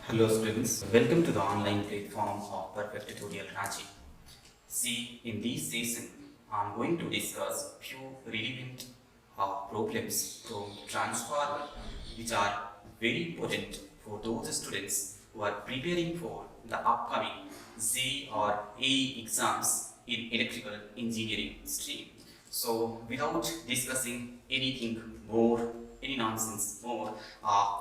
Hello students, welcome to the online platform of Perfect Tutorial Ranchi. See, in this session, I am going to discuss few relevant problems from Transformer which are very important for those students who are preparing for the upcoming Z or AE exams in electrical engineering stream. So, without discussing anything more, any nonsense more,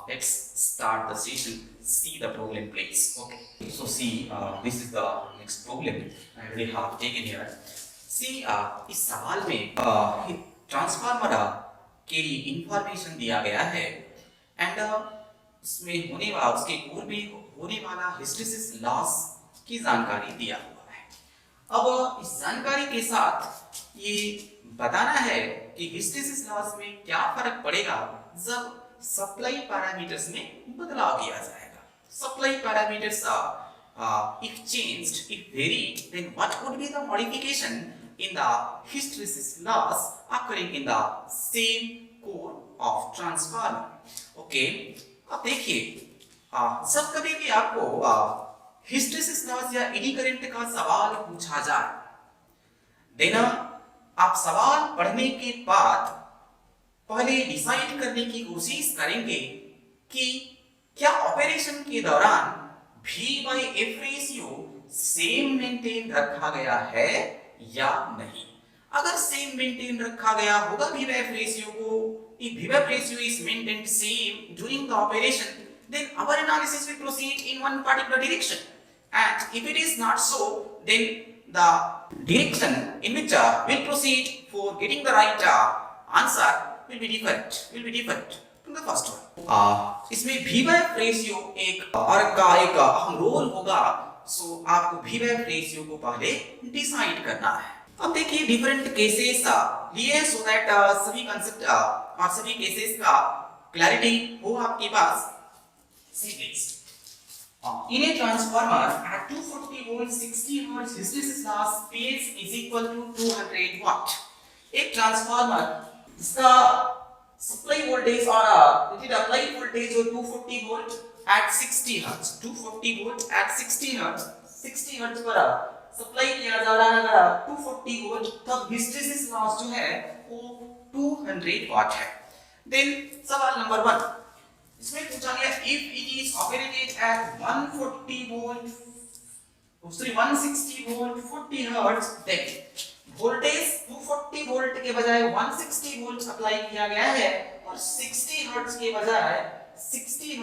let's start the session. See the problem, please. Okay. So, see, this is the next problem we have taken here. See, इस सवाल में transformer के लिए information दिया गया है and उसमें होने वाला उसके कोर में होने वाला हिस्टेरिसिस लॉस की जानकारी दिया हुआ है। अब इस जानकारी के साथ ये बताना है कि हिस्टेरिसिस लॉस में क्या फर्क पड़ेगा जब सप्लाई पैरामीटर्स में बदलाव किया जाएगा। Supply parameters are if changed, if varied, then what would be the modification in the hysteresis loss occurring in the same core of transformer? Okay, अब देखिए जब कभी भी आपको हिस्टेरिसिस लॉस या एडी करंट का सवाल पूछा जाए, देना आप सवाल पढ़ने के बाद पहले डिसाइड करने की कोशिश करेंगे कि क्या ऑपरेशन के दौरान V by F ratio same maintain रखा गया है या नहीं। अगर सेम मेंटेन रखा गया होगा V by F रेशियो को, if V by F ratio is maintained same during the operation, then our analysis will proceed in one particular direction, and if it is not so, then the direction in which we'll proceed for getting the right answer will be different from the first one. इसमें V by F ratio एक अहम role होगा, सो आपको V by F ratio को पहले decide करना है। अब देखिए डिफरेंट केसेस लिए सो दैट सभी कांसेप्ट और सभी केसेस का क्लैरिटी हो आपके पास। सी please, in a transformer at 240 volt 60 hertz hysteresis loss Ph is equal to 200 watt. एक ट्रांसफार्मर इसका supply voltage or it applied voltage or 240 volt at 60 hertz, 240 volt at 60 hertz, 60 hertz पर supply किया जा रहा है अगर 240 वोल्ट, तब hysteresis loss जो है वो 200 वाट है। देन सवाल नंबर 1, इसमें पूछा गया if it is operated at 140 volt, sorry 160 volt 40 hertz, then voltage 240 volt के बजाय 160 वोल्ट अप्लाई किया गया है और 60 हर्ट्ज के बजाय 40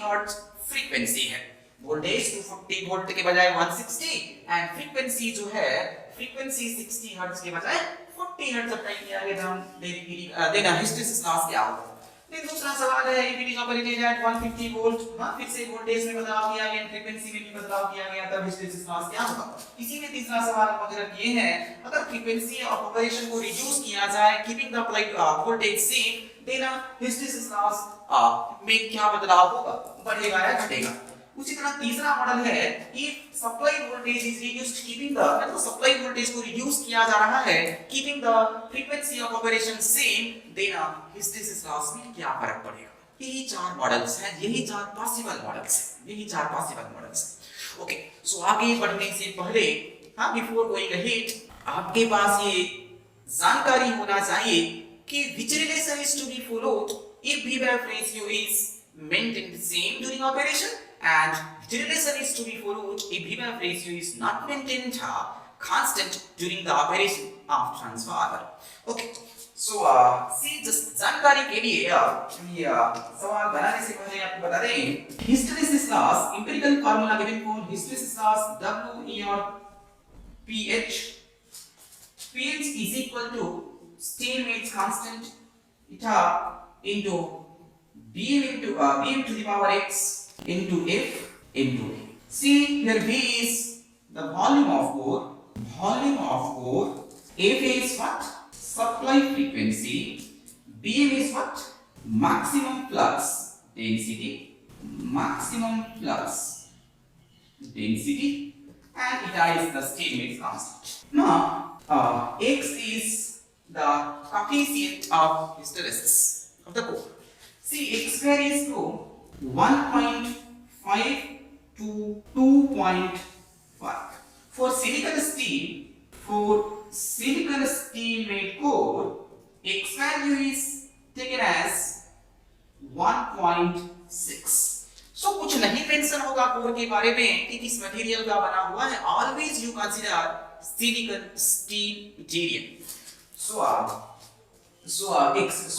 हर्ट्ज फ्रीक्वेंसी है। वोल्टेज 240 वोल्ट के बजाय 160 एंड फ्रीक्वेंसी जो है फ्रीक्वेंसी 60 हर्ट्ज के बजाय 40 हर्ट्ज अप्लाई किया गया, देन हिस्टेरिसिस लॉस क्या होगा। फिर दूसरा सवाल है if it is operated at 150 volt, फिर से वोल्टेज में बदलाव किया गया, फ्रीक्वेंसी में भी बदलाव किया गया, तब हिस्टेरिसिस लॉस क्या होगा। इसी में तीसरा सवाल मगर ये है अगर फ्रीक्वेंसी ऑफ ऑपरेशन को रिड्यूस किया जाए keeping the applied voltage same, then hysteresis loss में क्या बदलाव होगा, बढ़ेगा या घटेगा। उसी तरह तीसरा मॉडल है if supply voltage is reduced keeping the, मतलब सप्लाई वोल्टेज को रिड्यूस किया जा रहा है keeping the frequency of operation same, then hysteresis loss में क्या फर्क पड़ेगा। यही चार मॉडल्स हैं, यही चार पॉसिबल मॉडल्स हैं। ओके, सो आगे बढ़ने से पहले बिफोर गोइंग अहेड आपके पास ये जानकारी होना चाहिए कि which relation is to be followed if V by F ratio is maintained same during operation and the relation is to be followed if V by F ratio is not maintained constant during the operation of transformer. Okay, so see just जानकारी के लिए सवाल बनाने से पहले आपको बता दें hysteresis loss empirical formula given for hysteresis loss W E or pH is equal to Steinmetz constant eta into Bm to the power x into F into A. See here V is the volume of core, F is what? Supply frequency, Bm is what? Maximum flux density, and eta is the Steinmetz constant. Now x is the coefficient of hysteresis of the core. See, x square is 2 1.5 to 2.5. For silicon steel made core, X value is taken as 1.6. So कुछ नहीं tension होगा core के बारे में कि किस material का बना हुआ है. Always you consider silicon steel material. So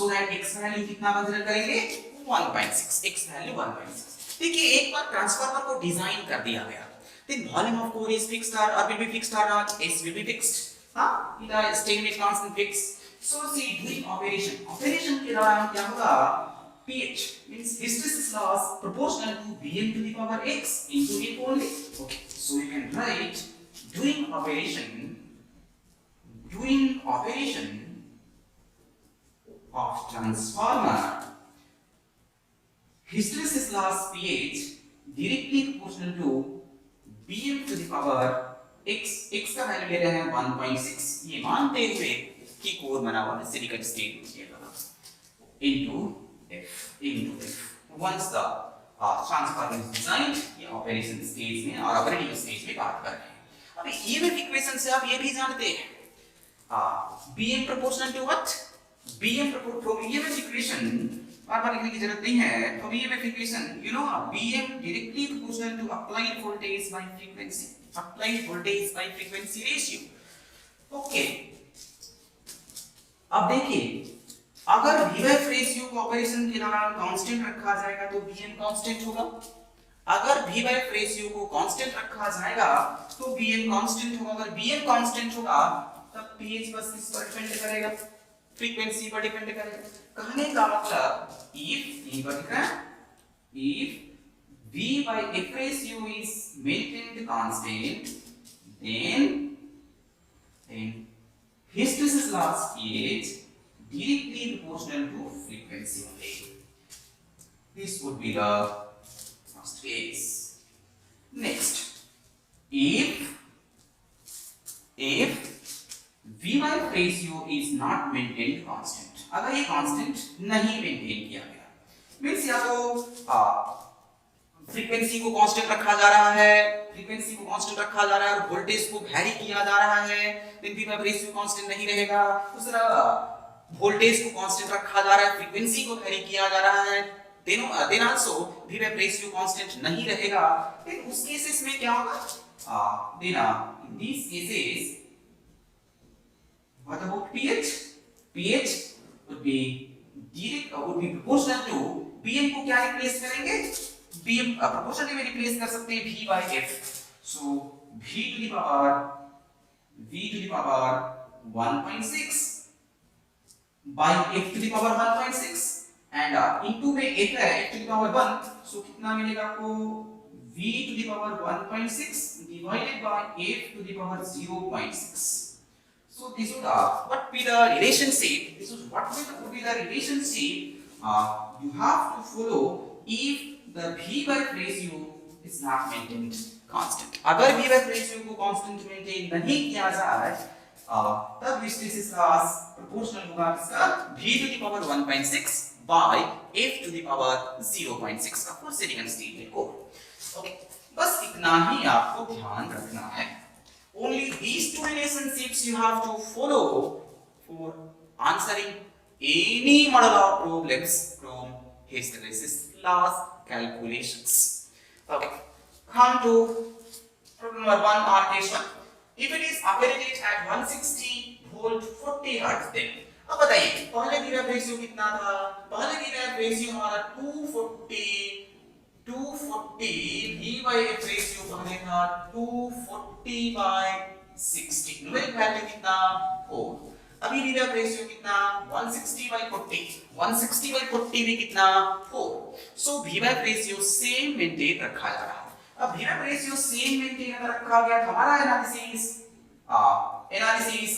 that x value कितना कंसीडर करेंगे 1.6. x value 1.6. देखिए एक बार ट्रांसफार्मर को डिजाइन कर दिया गया, then volume of core is fixed or will be fixed or not, s will be fixed. इधर statement constant fixed. So see doing operation के दौरान क्या होगा, pH means hysteresis loss proportional to Bm to the power x into F only. Okay, so you can write doing operation of transformer, hysteresis loss pH directly proportional to Bm to the power x का value ले रहे हैं 1.6, ये मानते हुए कि core बना हुआ है silicon steel into F. Once the transformer is designed, ये ऑपरेशन स्टेज में और ऑपरेटिंग स्टेज में बात कर रहे हैं. अब EMF इक्वेशन से आप ये भी जानते हैं, Bm proportional to what? Bm from EMF equation बार-बार लिखने की जरूरत नहीं है. From EMF equation, you know Bm directly proportional to applied voltage by frequency ratio. Okay. अब देखिए अगर V by रेशियो को ऑपरेशन के दौरान कांस्टेंट रखा जाएगा तो Bm कांस्टेंट होगा. अगर V by रेशियो को कांस्टेंट रखा जाएगा तो Bm कांस्टेंट होगा. अगर Bm कांस्टेंट होगा तब pH बस किस पर डिपेंड करेगा, फ्रीक्वेंसी पर डिपेंड करेगा. कहने का मतलब if V by F ratio is maintained constant, then hysteresis loss pH directly proportional to frequency only. This would be the first case. Next, if V by ratio is not maintained constant, अगर ये constant नहीं maintain किया गया, means या तो frequency को constant रखा जा रहा है, और वोल्टेज को वैरी किया जा रहा है, then V by ratio constant नहीं रहेगा. दूसरा वोल्टेज को कांस्टेंट रखा जा रहा है, फ्रीक्वेंसी को वैरी किया जा रहा है, then also V by ratio constant नहीं रहेगा. then उस केसेस में क्या होगा, then in these cases what about pH would be proportional to Bm को क्या रिप्लेस करेंगे, Bm proportionally में रिप्लेस कर सकते हैं V by F. so V to the power 1.6 by F to the power 1.6 and into में F है F to the power 1, so कितना मिलेगा आपको V to the power 1.6 divided by F to the power 0.6. so this would what be the relationship, you have to follow if the V by ratio is not maintained constant. अगर V by ratio को constant maintain नहीं किया जाए तब hysteresis loss proportional होगा किसका, V to the power 1.6 by F to the power 0.6 का for silicon steel core. Okay, बस इतना ही आपको ध्यान रखना है. Only these two relationships you have to follow for answering any model of problems from hysteresis loss calculations. Okay, come to problem number 1 or case 1. If it is operated at 160 volt 40 hertz, then अब बताइए पहले V by ratio कितना था, पहले V by ratio हमारा 240 V by F ratio पहले था 240 by 60, numeric value कितना 4. अभी V by ratio कितना 160 by 40 भी कितना 4. so V by ratio same maintain रखा जा रहा है. अब V by ratio same maintain अगर रखा गया तो हमारा एनालिसिस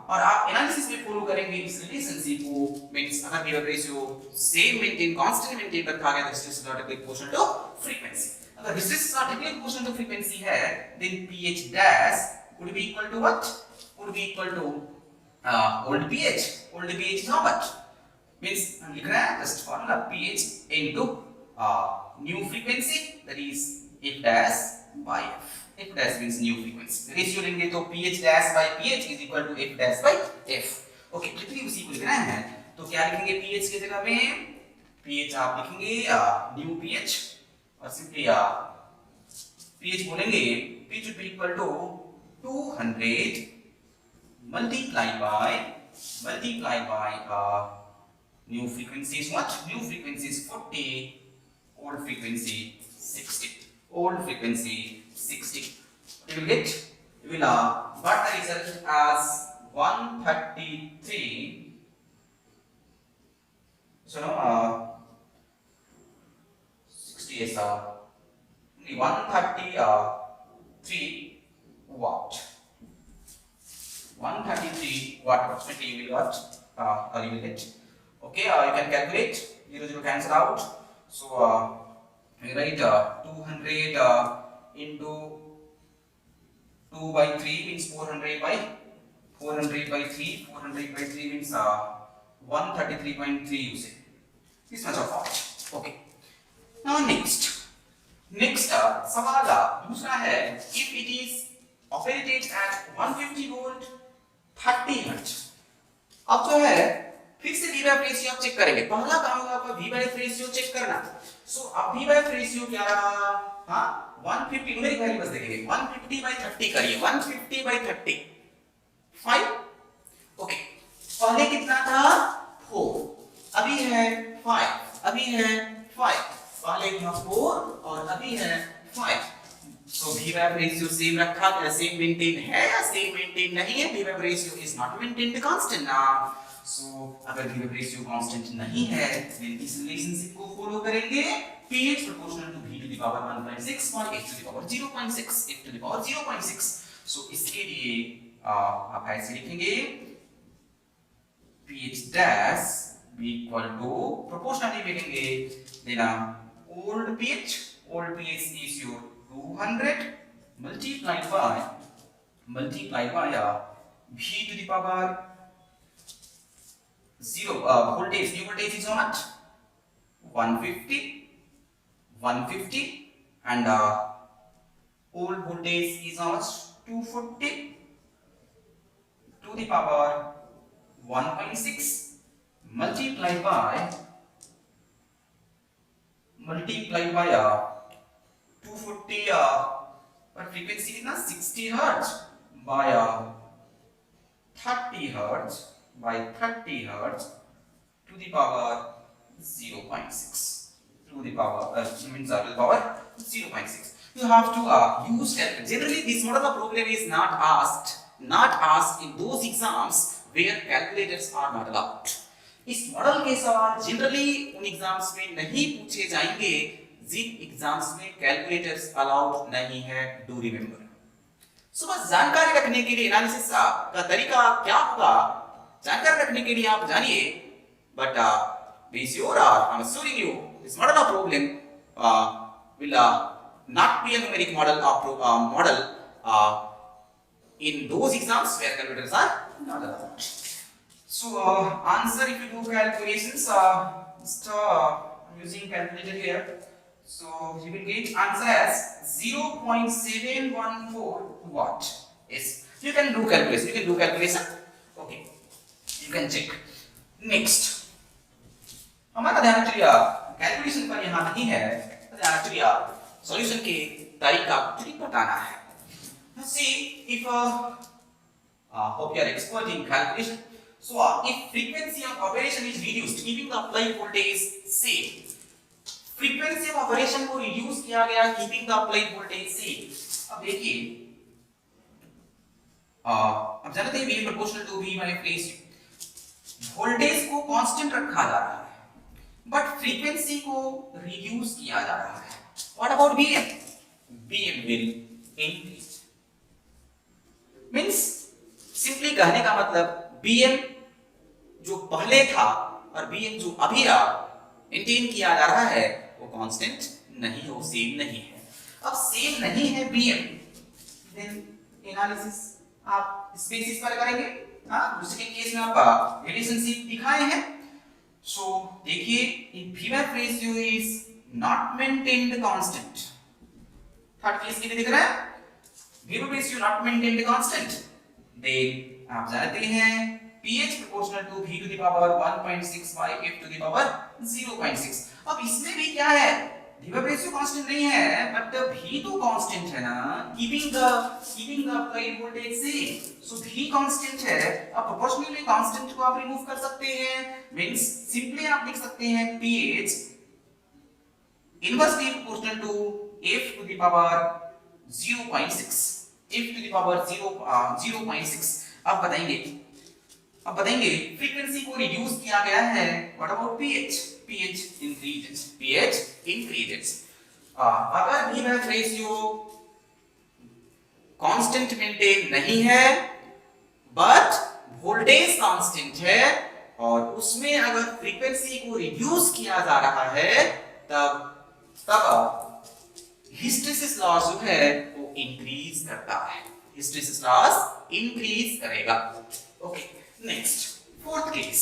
और आप एनालिसिस में फॉलो करेंगे इस रिलेशनशिप को. मींस अगर V by ratio same maintain constant maintain रखा गया तो hysteresis not directly proportional to frequency. अगर hysteresis not directly proportional to frequency है then pH dash would be equal to what, would be equal to old pH is how much, means लिख रहे हैं just formula pH into new frequency, that is f dash by f. f dash means new frequency. Ratio लेंगे तो ph dash by ph is equal to f dash by f. Okay, Prithvi उसी को लिखना है, तो क्या लिखेंगे ph की जगह में? pH आप लिखेंगे न्यू pH और सिंपली pH बोलेंगे pH would be equal to 200 multiplied by new frequency is what? New frequency is 40, old frequency 60. Old frequency 60. You will get, you will got the result as 133. So now 60 is 133 watt. 133 watt approximately you will got or you will get. Okay, you can calculate. 0 cancel out. So we write 200 into 2 by 3 means 400 by 3. 400 by 3 means 133.3 you say. This much of watt. Okay. Now next सवाल दूसरा है, if it is operated at 150 volt 30 hertz. अब जो है फिर से V by F ratio आप check करेंगे. पहला काम होगा आपका V by F ratio check करना. सो अब V by F रेशियो क्या रहा? हाँ 150 न्यूमेरिक वैल्यू बस देखेंगे. 150 by 30 करिए. 150 by 30 5. ओके, पहले कितना था? 4. अभी है 5. अभी है 5. पहले था 4 और अभी है 5. So V by F ratio same रखा क्या? सेम मेंटेन है या सेम मेंटेन नहीं है? V by F ratio is not maintained constant now. So अगर V by F ratio constant नहीं है, then इस रिलेशनशिप को फॉलो करेंगे. pH proportional to V to the power 1.6 by F to the power 0.6. F to the power 0.6. So इसके लिए आप ऐसे लिखेंगे pH dash be equal to proportionally लिखेंगे. then old pH is your 200 multiplied by V to the power 0 voltage. New voltage is how much? 150 and old voltage is how much? 240 to the power 1.6 multiplied by 240 पर frequency कितना? 60 hertz by 30 hertz to the power 0.6 to the power means to the power 0.6. You have to use calculator. Generally this model of problem is not asked in those exams where calculators are not allowed. इस model के सवाल generally उन exams में नहीं पूछे जाएंगे जिन exams में calculators allowed नहीं है. Do remember. सो बस जानकारी रखने के लिए एनालिसिस का तरीका क्या होगा, जानकारी रखने के लिए आप जानिए. But be sure I am assuring you this model of problem will not be a numeric model in those exams where calculators are not allowed. So answer, if you do calculations using calculator here, so you will get answer as 0.714 watt. Yes, you can do calculation. Okay, you can check. Next, हमारा ध्यान actually calculation पर यहाँ नहीं है, ध्यान actually solution के तरीका trick बताना है. Let's see if hope you are expert in calculation. So if frequency of operation is reduced, keeping the applied voltage same. Frequency of operation को reduce किया गया, keeping the applied voltage same. अब देखिए, अब जानते हैं V proportional to V by F ratio. Voltage को constant रखा जा रहा है, बट फ्रीक्वेंसी को रिड्यूस किया जा रहा है. What about BM? BM will increase. Means simply कहने का मतलब BM जो पहले था और BM जो अभी मेंटेन किया जा रहा है वो कांस्टेंट नहीं है, वो सेम नहीं है. अब सेम नहीं है BM, देन एनालिसिस आप इस बेसिस पर करेंगे. दूसरे केस में आप रिलेशनशिप दिखाए हैं. सो देखिए, if V by F ratio is not maintained constant. Third case कितने दिख रहा है? V ratio not maintained constant. Then आप जानते हैं pH proportional to V to the power 1.6 by F to the power 0.6. अब इसमें भी क्या है? V ratio constant नहीं है, but V तो constant है ना, keeping the applied voltage same. So V constant है, अब proportionally constant को आप remove कर सकते हैं, means simply आप लिख सकते हैं pH inversely proportional to F to the power 0.6. F to the power 0.6. अब बताएंगे फ्रीक्वेंसी को रिड्यूस किया गया है. What about pH increases. अगर V रेशियो कांस्टेंट मेंटेन नहीं है बट वोल्टेज कांस्टेंट है और उसमें अगर फ्रीक्वेंसी को रिड्यूस किया जा रहा है तब हिस्टेरिसिस लॉस जो है वो इंक्रीज करता है. हिस्टेरिसिस लॉस इंक्रीज करेगा. Okay, next fourth case.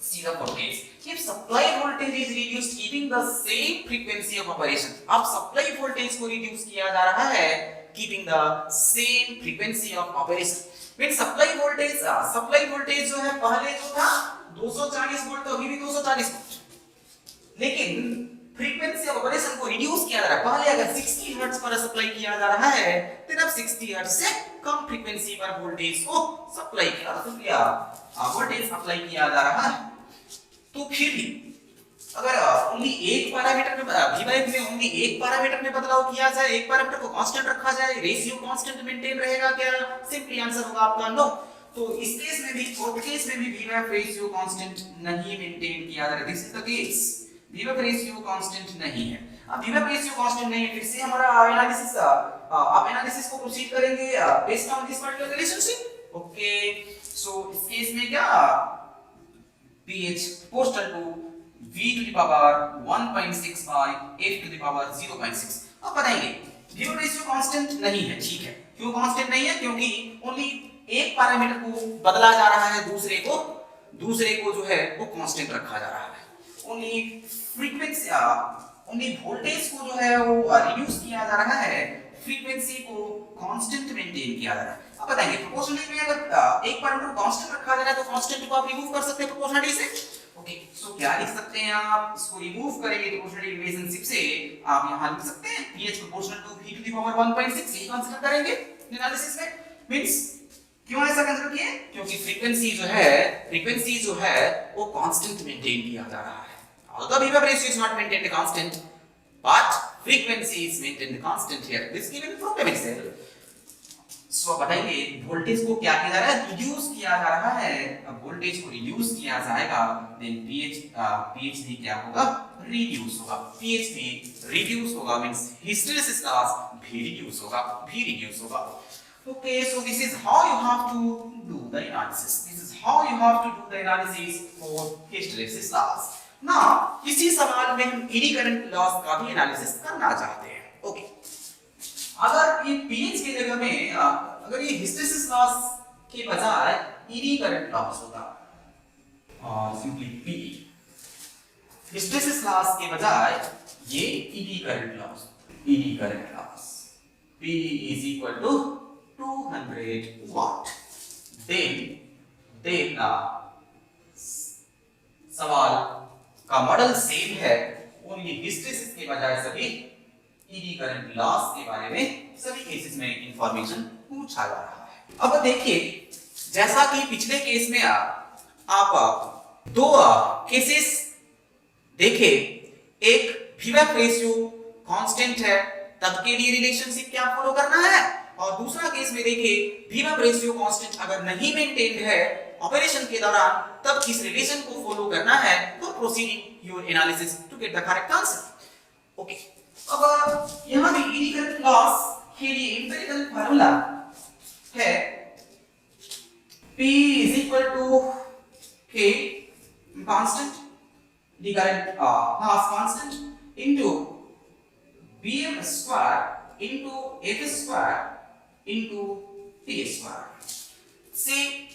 See the fourth case. If supply voltage is reduced keeping the same frequency of operation. अब supply voltage को reduce किया जा रहा है keeping the same frequency of operation. When supply voltage जो है पहले जो था 240 वोल्ट तो अभी भी 240 वोल्ट. लेकिन फ्रीक्वेंसी ऑफ ऑपरेशन को रिड्यूस किया जा रहा है. पहले अगर 60 हर्ट्ज पर सप्लाई किया जा रहा है तो अब 60 हर्ट्ज से कम फ्रीक्वेंसी पर वोल्टेज को सप्लाई वोल्टेज अप्लाई किया जा रहा है. तो फिर भी अगर ओनली एक पैरामीटर में ओनली एक पैरामीटर में बदलाव किया जाए, एक पैरामीटर को कांस्टेंट रखा जाए, रेशियो कांस्टेंट मेंटेन रहेगा क्या? सिंपली आंसर होगा आपका नो. तो इस केस में भी फोर्थ केस में भी V रेशियो कांस्टेंट नहीं मेंटेन किया जा रहा. This is the case. V ratio constant नहीं है. अब V रेशियो कांस्टेंट नहीं है, फिर से हमारा एनालिसिस को प्रोसीड करेंगे based on this particular relationship. Okay, so इस केस में क्या pH proportional to V to the power 1.6 by F to the power 0.6. अब बताएंगे V रेशियो कांस्टेंट नहीं है. ठीक है, क्यों कांस्टेंट नहीं है? क्योंकि ओनली एक पैरामीटर को बदला जा रहा है, दूसरे को जो है वो कांस्टेंट रखा जा रहा है. ओनली फ्रीक्वेंसी ओनली वोल्टेज को जो है वो रिड्यूस किया जा रहा है, फ्रीक्वेंसी को कांस्टेंट मेंटेन किया जा रहा है. अब बताएंगे प्रोपोर्शनली में अगर एक पैरामीटर को कांस्टेंट रखा जा रहा है तो कांस्टेंट को आप रिमूव कर सकते हैं प्रोपोर्शनलिटी से. ओके, सो क्या लिख सकते हैं आप? इसको रिमूव करेंगे प्रोपोर्शनलिटी रिलेशनशिप से. आप यहां लिख सकते हैं pH proportional to V to the power 1.6. यही कंसीडर करेंगे एनालिसिस में. मींस क्यों ऐसा कंसीडर किए? क्योंकि फ्रीक्वेंसी जो है वो कांस्टेंट मेंटेन किया जा रहा है. Although V ratio is not maintained constant, but frequency is maintained constant here. This given problem itself. सो बताएंगे वोल्टेज को क्या किया जा रहा है? रिड्यूस किया जा रहा है. अब वोल्टेज को रिड्यूस किया जाएगा देन pH भी क्या होगा? रिड्यूस होगा. pH भी रिड्यूस होगा मींस हिस्टेरिसिस लॉस भी रिड्यूस होगा. Okay, so this is how you have to do the analysis for hysteresis loss. Now, इसी सवाल में हम एडी करंट लॉस का भी एनालिसिस करना चाहते हैं. ओके, अगर ये pH की जगह में अगर ये हिस्टेरिसिस लॉस के बजाय एडी करंट लॉस होता सिंपली P, हिस्टेरिसिस लॉस के बजाय ये AD current loss P is equal to 200 watt. then सवाल का मॉडल सेम है, ओनली हिस्टेरिसिस के बजाय सभी ईडी करंट लॉस के बारे में सभी केसेस में इंफॉर्मेशन पूछा जा रहा है. अब देखिए जैसा कि पिछले केस में आप दो केसेस देखे, एक V रेशियो कांस्टेंट है तब के लिए रिलेशनशिप क्या फॉलो करना है, और दूसरा केस में देखिए V रेशियो कांस्टेंट अगर नहीं मेंटेन्ड है ऑपरेशन के दौरान तब किस रिलेशन को फॉलो करना है for proceeding your analysis to get the correct answer. Okay, अब यहां भी ईडी करंट लॉस के लिए एम्पिरिकल फार्मूला है P is equal to K constant, the current mass constant into Bm square into F square into T square. See,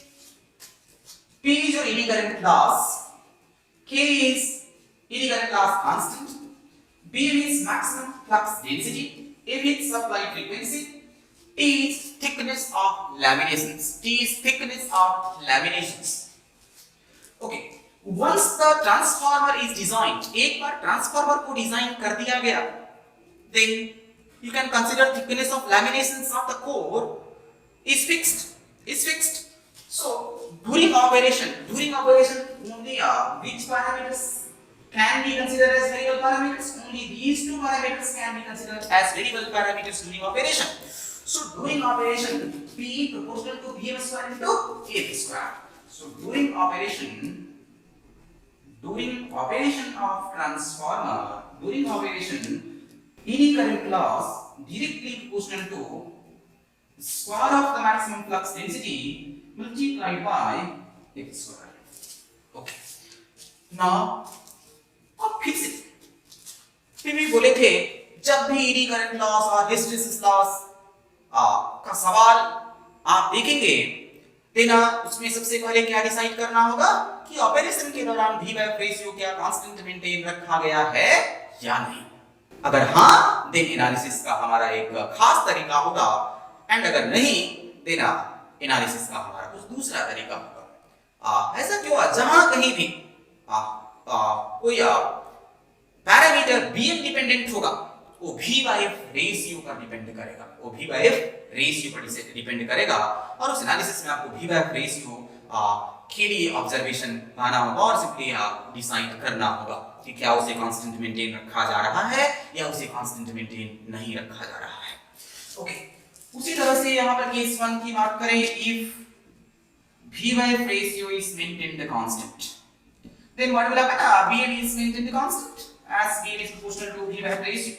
P is your eddy current loss, K is eddy current loss constant, Bm is maximum flux density. F is supply frequency. T is thickness of laminations. T is thickness of laminations. Okay. Once the transformer is designed, एक बार transformer को design कर दिया गया, then you can consider thickness of laminations of the core is fixed. So during operation only which parameters can be considered as variable parameters? Only these two parameters can be considered as variable parameters during operation. So during operation, P proportional to Vm square into F square. So during operation of transformer, during operation, eddy current loss directly proportional to square of the maximum flux density multiplied by F square. Okay. Now, अब फिर से फिर भी बोले थे जब भी AD current loss और हिस्टैरिसीस लॉस का सवाल आप देखेंगे देना उसमें सबसे पहले क्या डिसाइड करना होगा कि ऑपरेशन के दौरान V बाय रेशियो क्या कांस्टेंट मेंटेन रखा गया है या नहीं। अगर हाँ देन एनालिसिस का हमारा एक खास तरीका होगा, एंड अगर नहीं देना एनालिसिस का हमारा कुछ दूसरा तरीका होगा। ऐसा क्यों? जहां कहीं भी कोई पैरामीटर Bm डिपेंडेंट होगा वो V बाय रेशियो पर डिपेंड करेगा, वो V बाय रेशियो पर डिपेंड करेगा। और उस एनालिसिस में आपको V बाय रेशियो के लिए ऑब्जर्वेशन लाना होगा और सिंपली डिसाइड करना होगा कि क्या उसे कांस्टेंट मेंटेन रखा जा रहा है या उसे कांस्टेंट मेंटेन नहीं रखा जा रहा है। ओके, उसी तरह से यहाँ पर केस 1 की बात करें, if V by ratio is maintained constant, then what will happen? Bm is maintained constant as Bm is proportional to V by ratio.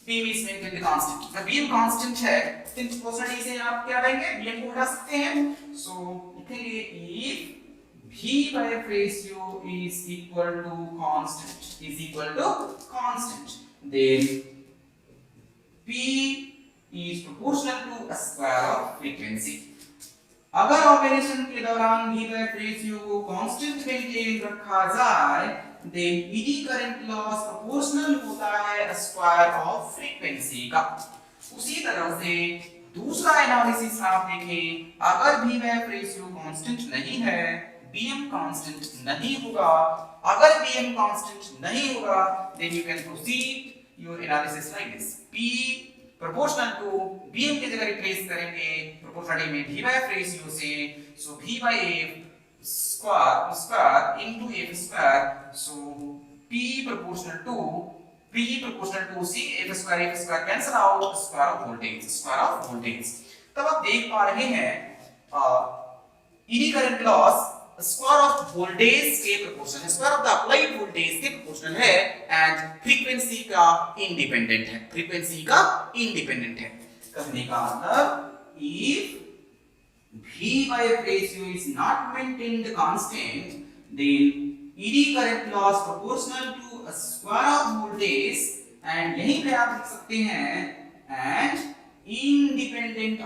Bm is maintained constant. अब Bm constant है, then proportionality से आप क्या लेंगे? Bm को हटा सकते हैं, so लिखेंगे if V by ratio is equal to constant, then P is proportional to a square of frequency. अगर ऑपरेशन के दौरान V by ratio को कांस्टेंट मेंटेन रखा जाए, then eddy current loss proportional होता है स्क्वायर ऑफ फ्रीक्वेंसी का। उसी तरह से दूसरा एनालिसिस आप देखें, अगर V by ratio कांस्टेंट नहीं है, Bm कांस्टेंट नहीं होगा। अगर Bm कांस्टेंट नहीं होगा, then you can proceed your analysis like this. P proportional to Bm की जगह रिप्लेस करेंगे प्रोपोर्शनलिटी में V by ratio से, so V by F square into F square, so P proportional to C, F square cancel out, square of voltage। तब आप देख पा रहे हैं eddy current loss square of voltage के प्रोपोर्शनल है, square of the applied voltage के proportional है, एंड फ्रीक्वेंसी का इंडिपेंडेंट है। कहने का मतलब if V by ratio is not maintained constant, then eddy current loss proportional to a square of voltage, and यहीं पे आप लिख सकते हैं and independent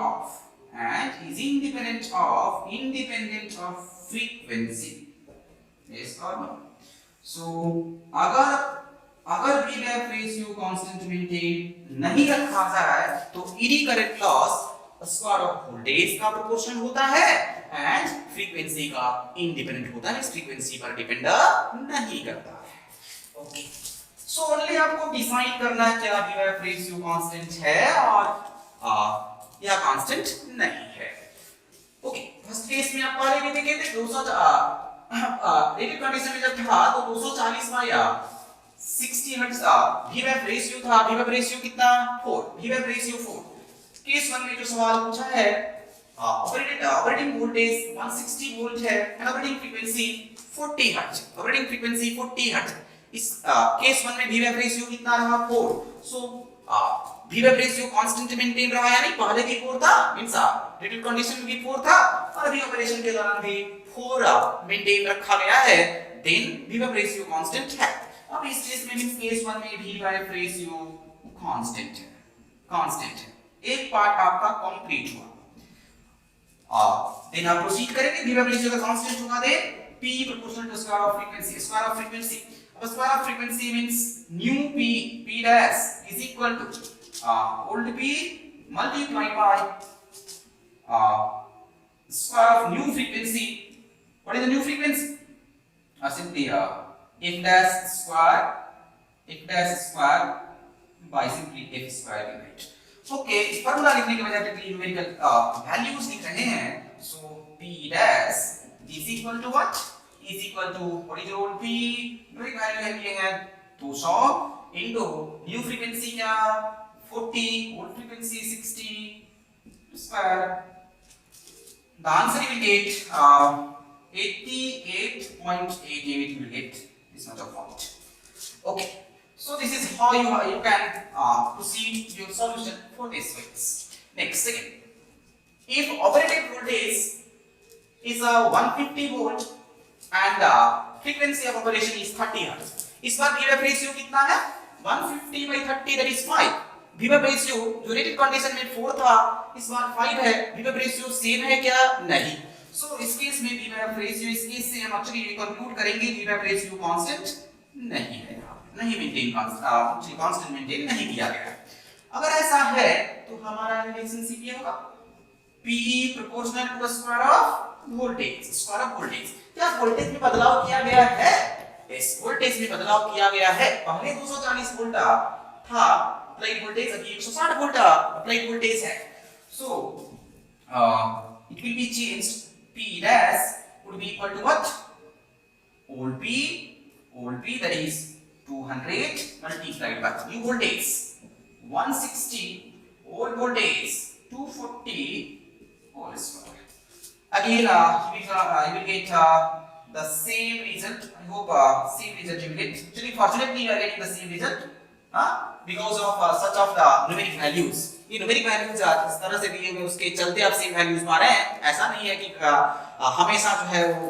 of frequency, yes or no? So अगर V by ratio constant maintain नहीं रखा जाए तो eddy current loss square of voltage का प्रोपोर्शन होता है एंड फ्रीक्वेंसी का इंडिपेंडेंट होता है, इस फ्रीक्वेंसी पर डिपेंड नहीं करता है। ओके, सो ओनली आपको डिसाइड करना है क्या V by ratio कांस्टेंट है और या कांस्टेंट नहीं है। ओके, फर्स्ट केस में आप पहले भी देखे थे 200 रेटेड कंडीशन में जब था तो 240 by 60 hertz V by ratio था। V by ratio कितना? 4, V by ratio 4। केस 1 में जो सवाल पूछा है ऑपरेटिंग वोल्टेज 160 वोल्ट है एंड ऑपरेटिंग फ्रीक्वेंसी 40 हर्ट्ज। इस केस 1 में V by ratio कितना रहा? 4। सो V by ratio constant maintain रहा, यानी पहले भी 4 था, मींस रेटेड कंडीशन में भी 4 था और अभी ऑपरेशन के दौरान भी 4 मेंटेन रखा गया है, then V by ratio constant है। अब इस केस में मींस केस 1 में V by ratio कांस्टेंट है। एक पार्ट आपका कंप्लीट हुआ। देन आप प्रोसीड करेंगे, V by ratio का कांस्टेंट होगा, then P proportional to square of frequency. अब square of frequency means new p dash is equal to old p multiplied by square of new frequency. What is the new frequency? Simply f dash square by simply f square we write. Okay, इस formula लिखने के बजाय directly numerical values लिख रहे हैं. सो p dash is equal to what? Is equal to what is your old p? Numeric value है ये है 200 into न्यू फ्रीक्वेंसी क्या 40, old frequency 60 square. The answer you will get 88.88 you will get this much of point. Okay. So this is how you can proceed your solution for this ways. Next, second, if operated voltage is a 150 volt and frequency of operation is 30 hertz, इस बार VWAP ratio कितना है? 150 by 30 that is 5. VWAP ratio जो rated condition में 4 था, इस बार 5 है. VWAP ratio same है क्या? नहीं. So इस केस में VWAP ratio इस केस से हम actually conclude करेंगे VWAP ratio constant नहीं है. नहीं मेंटेन कांस्टेंट मेंटेन नहीं किया गया. अगर ऐसा है तो हमारा रिलेशनशिप ये होगा P proportional to the square of voltage. Square of voltage, क्या वोल्टेज में बदलाव किया गया है? इस वोल्टेज में बदलाव किया गया है. पहले 240 वोल्ट था अप्लाइड वोल्टेज, अभी 160 वोल्ट अप्लाइड वोल्टेज है. So it will be changed. P dash would be equal to what? Old P that is 200 multiplied by new voltage 160, old voltage 240 whole square. Again you will get the same result. I hope same result you will get. Actually fortunately you are getting the same result because of such of the numeric values. ये numeric values इस तरह से दिए हुए उसके चलते आप same values पा रहे हैं. ऐसा नहीं है कि हमेशा जो है वो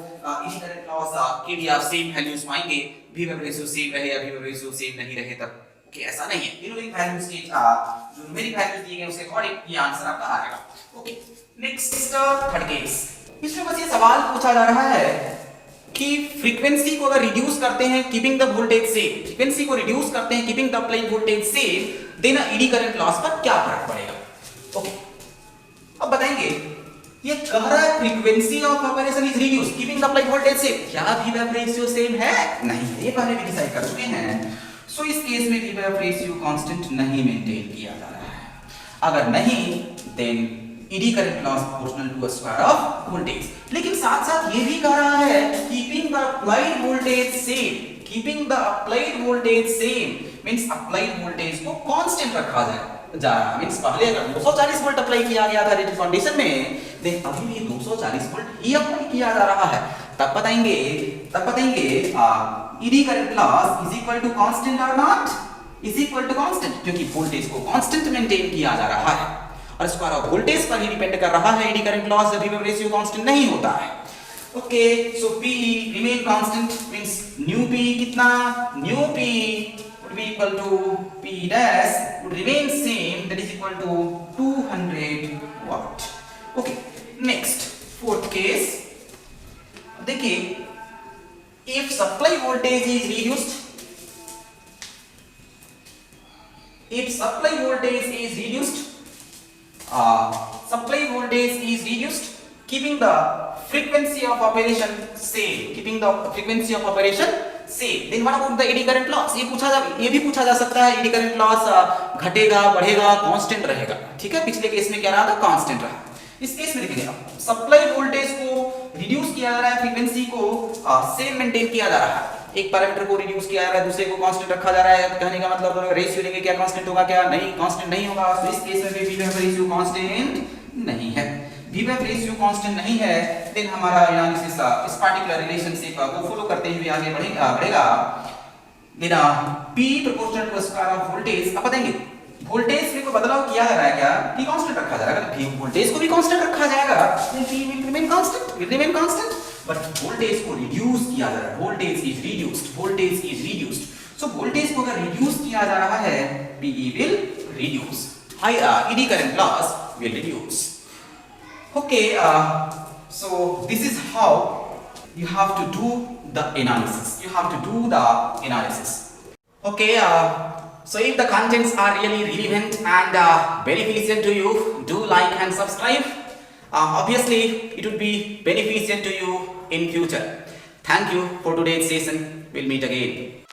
इसी तरह क्लॉज के लिए आप same values पाएंगे. VWAP ratio सेम रहे या VWAP ratio सेम नहीं रहे तब कि ऐसा नहीं है. न्यूमेरिक वैल्यूज के जो न्यूमेरिक वैल्यूज दिए गए उसके अकॉर्डिंग ये आंसर आपका आएगा. Okay, next third case. इसमें बस ये सवाल पूछा जा रहा है कि फ्रीक्वेंसी को अगर रिड्यूस करते हैं keeping the voltage same, frequency को रिड्यूस करते हैं keeping the applied voltage same, then eddy current loss पर क्या फर्क पड़ेगा. ओके, अब बताएंगे. ये कह रहा है frequency of operation is reduce keeping the applied voltage same. क्या VWAP रेशियो सेम है? नहीं, ये पहले भी डिसाइड कर चुके हैं. सो इस केस में VWAP रेशियो कांस्टेंट नहीं मेंटेन किया जा रहा है. अगर नहीं then eddy current loss proportional to square of voltage. लेकिन साथ साथ ये भी कह रहा है keeping the applied voltage same. Keeping the applied voltage same means applied voltage को कांस्टेंट रखा जाए जा रहा है. मींस पहले अगर 240 वोल्ट अप्लाई किया गया था रेटेड कंडीशन में, देन अभी भी 240 वोल्ट ही अप्लाई किया जा रहा है. तब बताएंगे eddy current loss is equal to constant और not? Is equal to constant, क्योंकि वोल्टेज को कांस्टेंट मेंटेन किया जा रहा है और स्क्वायर ऑफ वोल्टेज पर ही डिपेंड कर रहा है ईडी करंट लॉस. जब VWAP रेशियो कांस्टेंट नहीं होता है. ओके, सो P remain constant means new P कितना? New P would be equal to P dash would remain same, that is equal to 200 watt. Okay, next fourth case. देखिए, if supply voltage is reduced, keeping the frequency of operation same, then what about the eddy current loss? ये भी पूछा जा सकता है. eddy current loss घटेगा, बढ़ेगा, constant रहेगा. ठीक है, पिछले केस में क्या रहा था? कांस्टेंट रहा. इस केस में देखिए, सप्लाई वोल्टेज को रिड्यूस किया जा रहा है, फ्रीक्वेंसी को सेम मेंटेन किया जा रहा है. एक पैरामीटर को रिड्यूस किया जा रहा है, दूसरे को कांस्टेंट रखा जा रहा है. कहने का मतलब अगर रेशियो लेंगे क्या कांस्टेंट होगा? क्या नहीं, कांस्टेंट नहीं होगा. तो इस केस में भी VWAP रेशियो कांस्टेंट नहीं है. VWAP रेशियो कांस्टेंट नहीं है, देन हमारा एनालिसिस इस पर्टिकुलर रिलेशनशिप को फॉलो करते हुए आगे बढ़ेगा. Then P proportional to square of voltage. अब बताएंगे वोल्टेज में कोई बदलाव किया जा रहा है क्या? P कांस्टेंट रखा जा रहा है. अगर वोल्टेज को भी कांस्टेंट रखा जाएगा then P will remain constant, but voltage को रिड्यूस किया जा रहा है. Voltage is reduced. So voltage को अगर रिड्यूस किया जा रहा है, PE will reduce. ED current loss will reduce. Okay, so this is how you have to do the analysis. Okay, so if the contents are really relevant and beneficial to you, do like and subscribe. Obviously, it would be beneficial to you in future. Thank you for today's session. We'll meet again.